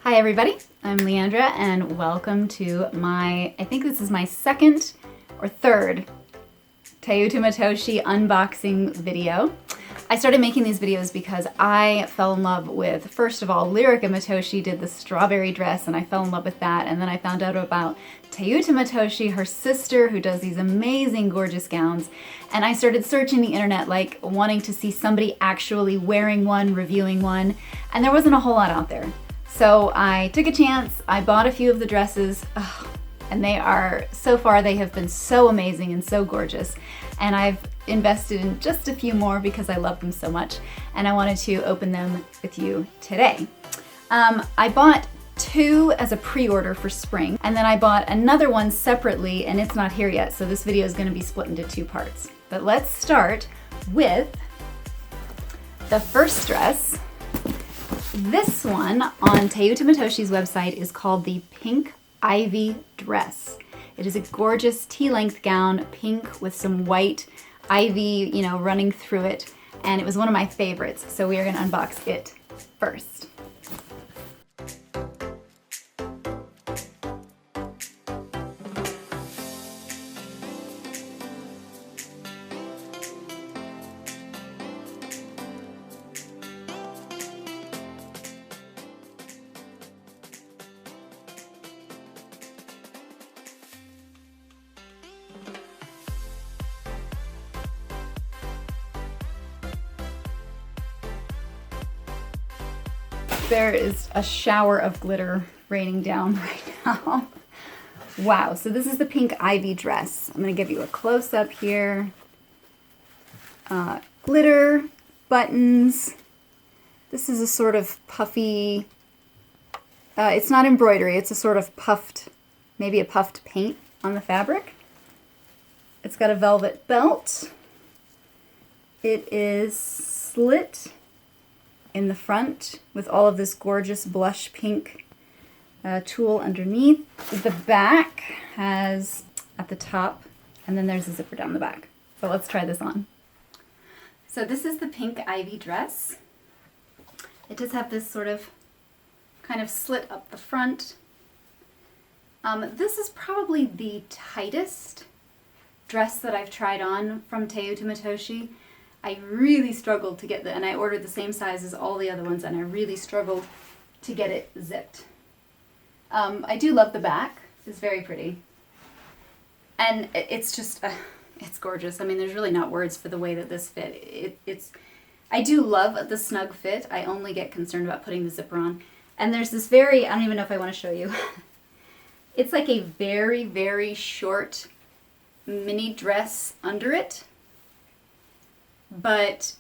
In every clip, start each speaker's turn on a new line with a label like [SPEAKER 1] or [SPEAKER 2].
[SPEAKER 1] Hi everybody, I'm Leandra and welcome to my, I think this is my second or third Teuta Matoshi unboxing video. I started making these videos because I fell in love with, first of all, Lyrica Matoshi did the strawberry dress and I fell in love with that, and then I found out about Teuta Matoshi, her sister, who does these amazing gorgeous gowns, and I started searching the internet like wanting to see somebody actually wearing one, reviewing one, and there wasn't a whole lot out there. So I took a chance, I bought a few of the dresses, and they are, so far they have been so amazing and so gorgeous. And I've invested in just a few more because I love them so much, and I wanted to open them with you today. I bought two as a pre-order for spring, and then I bought another one separately, and it's not here yet, so this video is going to be split into two parts. But let's start with the first dress. This one on Teuta Matoshi's website is called the Pink Ivy Dress. It is a gorgeous tea-length gown, pink with some white ivy, running through it, and it was one of my favorites, so we are going to unbox it first. There is a shower of glitter raining down right now. Wow, so this is the Pink Ivy dress. I'm going to give you a close-up here. Glitter, buttons. This is a sort of puffy, it's not embroidery, it's a sort of puffed, maybe a puffed paint on the fabric. It's got a velvet belt. It is slit in the front with all of this gorgeous blush pink tulle underneath. The back has at the top, and then there's a zipper down the back. So let's try this on. So this is the Pink Ivy dress. It does have this sort of kind of slit up the front. This is probably the tightest dress that I've tried on from Teuta Matoshi. I really struggled to get and I ordered the same size as all the other ones, and I really struggled to get it zipped. I do love the back. It's very pretty. And it's just, it's gorgeous. I mean, there's really not words for the way that this fit. I do love the snug fit. I only get concerned about putting the zipper on. And there's this I don't even know if I want to show you. It's like a very, very short mini dress under it. But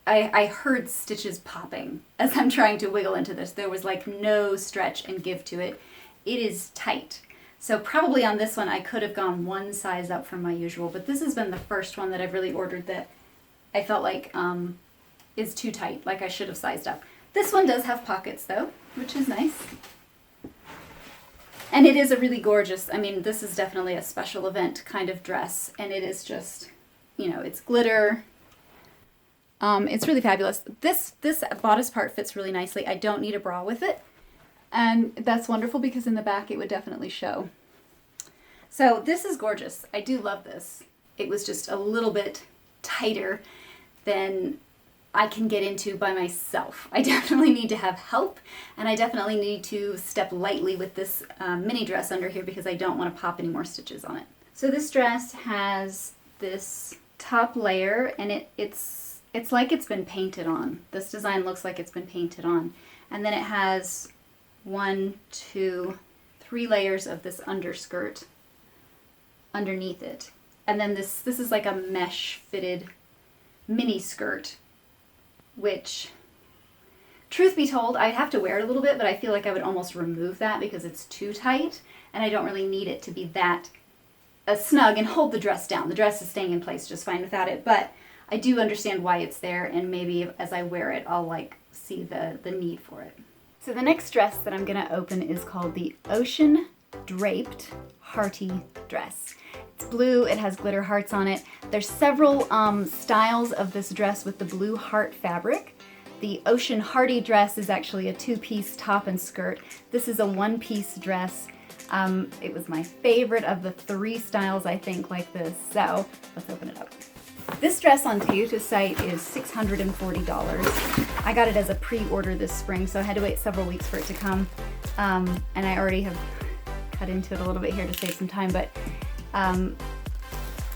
[SPEAKER 1] I heard stitches popping as I'm trying to wiggle into this. There was like no stretch and give to it. It is tight. So probably on this one I could have gone one size up from my usual, but this has been the first one that I've really ordered that I felt like is too tight, like I should have sized up. This one does have pockets though, which is nice. And it is a really gorgeous, I mean, this is definitely a special event kind of dress, and it is just, it's glitter. It's really fabulous. This bodice part fits really nicely. I don't need a bra with it, and that's wonderful because in the back it would definitely show. So this is gorgeous. I do love this. It was just a little bit tighter than I can get into by myself. I definitely need to have help, and I definitely need to step lightly with this mini dress under here because I don't want to pop any more stitches on it. So this dress has this top layer, and it's like it's been painted on. This design looks like it's been painted on. And then it has 1, 2, 3 layers of this underskirt underneath it. And then this is like a mesh fitted mini skirt, which, truth be told, I'd have to wear it a little bit, but I feel like I would almost remove that because it's too tight, and I don't really need it to be that snug and hold the dress down. The dress is staying in place just fine without it, but I do understand why it's there, and maybe as I wear it, I'll see the need for it. So the next dress that I'm gonna open is called the Ocean Draped Hearty Dress. It's blue, it has glitter hearts on it. There's several styles of this dress with the blue heart fabric. The Ocean Hearty Dress is actually a two-piece top and skirt. This is a one-piece dress. It was my favorite of the 3 styles, I think, like this. So let's open it up. This dress on Teuta site is $640. I got it as a pre-order this spring, so I had to wait several weeks for it to come. And I already have cut into it a little bit here to save some time, but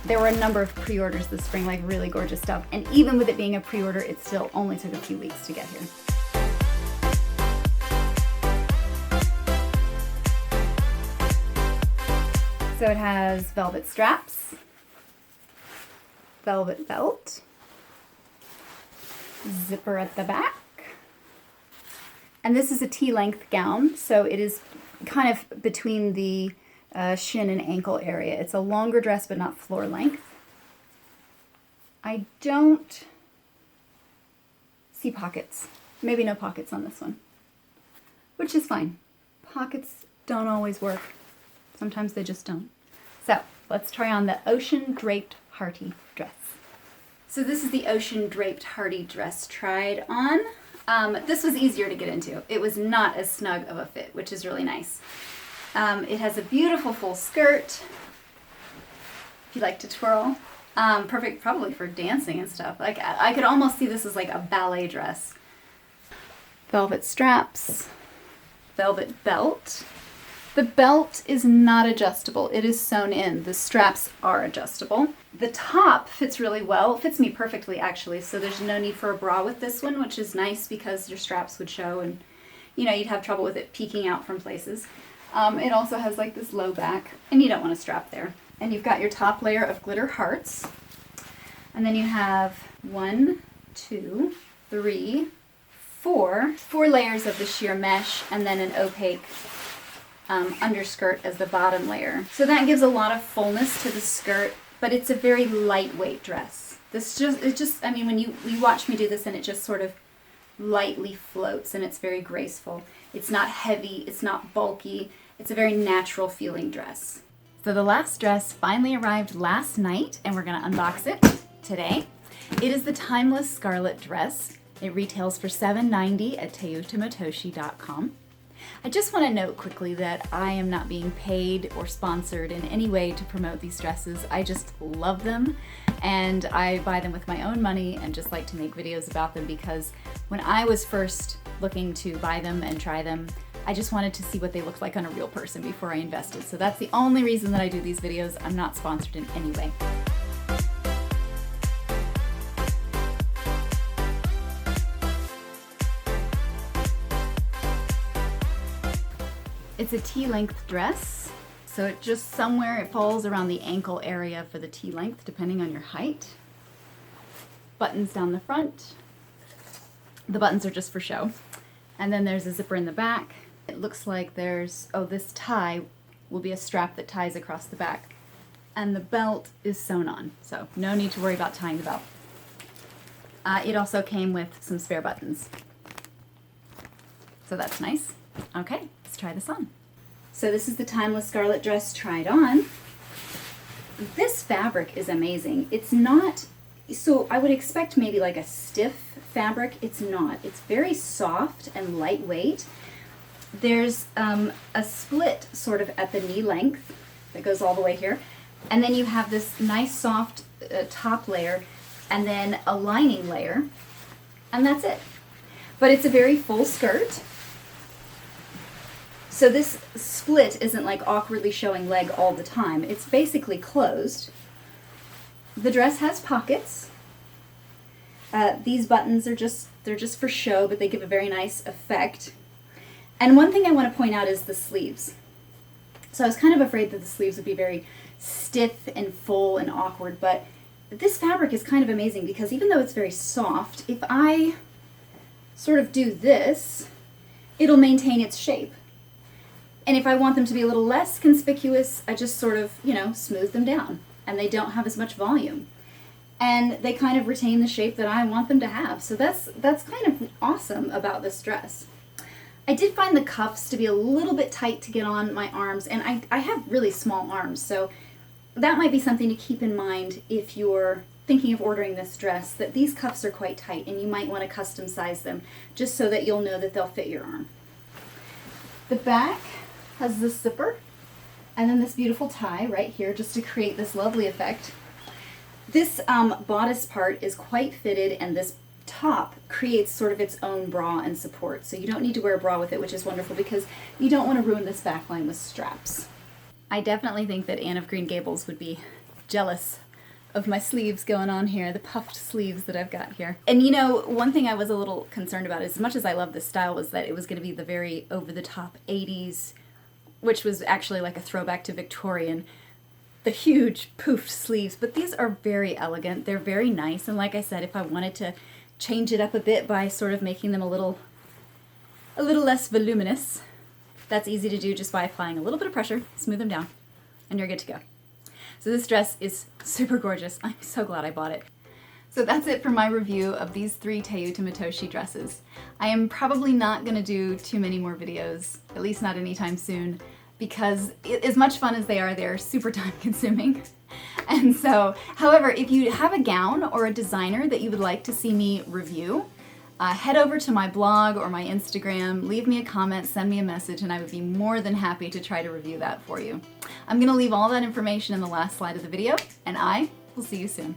[SPEAKER 1] there were a number of pre-orders this spring, like really gorgeous stuff. And even with it being a pre-order, it still only took a few weeks to get here. So it has velvet straps, velvet belt, zipper at the back, and this is a T-length gown, so it is kind of between the shin and ankle area. It's a longer dress, but not floor length. I don't see pockets. Maybe no pockets on this one, which is fine. Pockets don't always work. Sometimes they just don't. So let's try on the Ocean Draped Hearty Dress. So this is the Ocean Draped Hearty Dress tried on. This was easier to get into. It was not as snug of a fit, which is really nice. It has a beautiful full skirt, if you like to twirl. Perfect probably for dancing and stuff. Like I could almost see this as like a ballet dress. Velvet straps, velvet belt. The belt is not adjustable. It is sewn in. The straps are adjustable. The top fits really well. It fits me perfectly, actually, so there's no need for a bra with this one, which is nice because your straps would show and, you know, you'd have trouble with it peeking out from places. It also has like this low back, and you don't want a strap there. And you've got your top layer of glitter hearts. And then you have 1, 2, 3, 4 layers of the sheer mesh, and then an opaque underskirt as the bottom layer. So that gives a lot of fullness to the skirt, but it's a very lightweight dress. I mean, when you watch me do this, and it just sort of lightly floats, and it's very graceful. It's not heavy, it's not bulky, it's a very natural feeling dress. So the last dress finally arrived last night, and we're gonna unbox it today. It is the Timeless Scarlet Dress. It retails for $7.90 at teutamatoshi.com. I just want to note quickly that I am not being paid or sponsored in any way to promote these dresses. I just love them, and I buy them with my own money and just like to make videos about them, because when I was first looking to buy them and try them, I just wanted to see what they looked like on a real person before I invested. So that's the only reason that I do these videos. I'm not sponsored in any way. It's a T-length dress, so it just somewhere it falls around the ankle area for the T-length, depending on your height. Buttons down the front. The buttons are just for show. And then there's a zipper in the back. It looks like there's, this tie will be a strap that ties across the back. And the belt is sewn on, so no need to worry about tying the belt. It also came with some spare buttons. So that's nice. Okay, let's try this on. So this is the Timeless Scarlet Dress tried on. This fabric is amazing. It's not, so I would expect maybe like a stiff fabric. It's not. It's very soft and lightweight. There's a split sort of at the knee length that goes all the way here. And then you have this nice soft top layer and then a lining layer. And that's it. But it's a very full skirt. So this split isn't like awkwardly showing leg all the time. It's basically closed. The dress has pockets. These buttons are they're just for show, but they give a very nice effect. And one thing I want to point out is the sleeves. So I was kind of afraid that the sleeves would be very stiff and full and awkward, but this fabric is kind of amazing because even though it's very soft, if I sort of do this, it'll maintain its shape. And if I want them to be a little less conspicuous, I just sort of, smooth them down, and they don't have as much volume. And they kind of retain the shape that I want them to have. So that's kind of awesome about this dress. I did find the cuffs to be a little bit tight to get on my arms, and I have really small arms, so that might be something to keep in mind if you're thinking of ordering this dress, that these cuffs are quite tight and you might want to custom size them just so that you'll know that they'll fit your arm. The back has this zipper and then this beautiful tie right here just to create this lovely effect. This bodice part is quite fitted, and this top creates sort of its own bra and support, so you don't need to wear a bra with it, which is wonderful because you don't want to ruin this backline with straps. I definitely think that Anne of Green Gables would be jealous of my sleeves going on here, the puffed sleeves that I've got here. And you know, one thing I was a little concerned about, as much as I love this style, was that it was going to be the very over-the-top 80s, which was actually like a throwback to Victorian, the huge poofed sleeves. But these are very elegant, they're very nice, and like I said, if I wanted to change it up a bit by sort of making them a little less voluminous, that's easy to do just by applying a little bit of pressure, smooth them down, and you're good to go. So this dress is super gorgeous. I'm so glad I bought it. So that's it for my review of these 3 Teuta Matoshi dresses. I am probably not going to do too many more videos, at least not anytime soon, because as much fun as they are, they're super time consuming. And so, however, if you have a gown or a designer that you would like to see me review, head over to my blog or my Instagram, leave me a comment, send me a message, and I would be more than happy to try to review that for you. I'm going to leave all that information in the last slide of the video, and I will see you soon.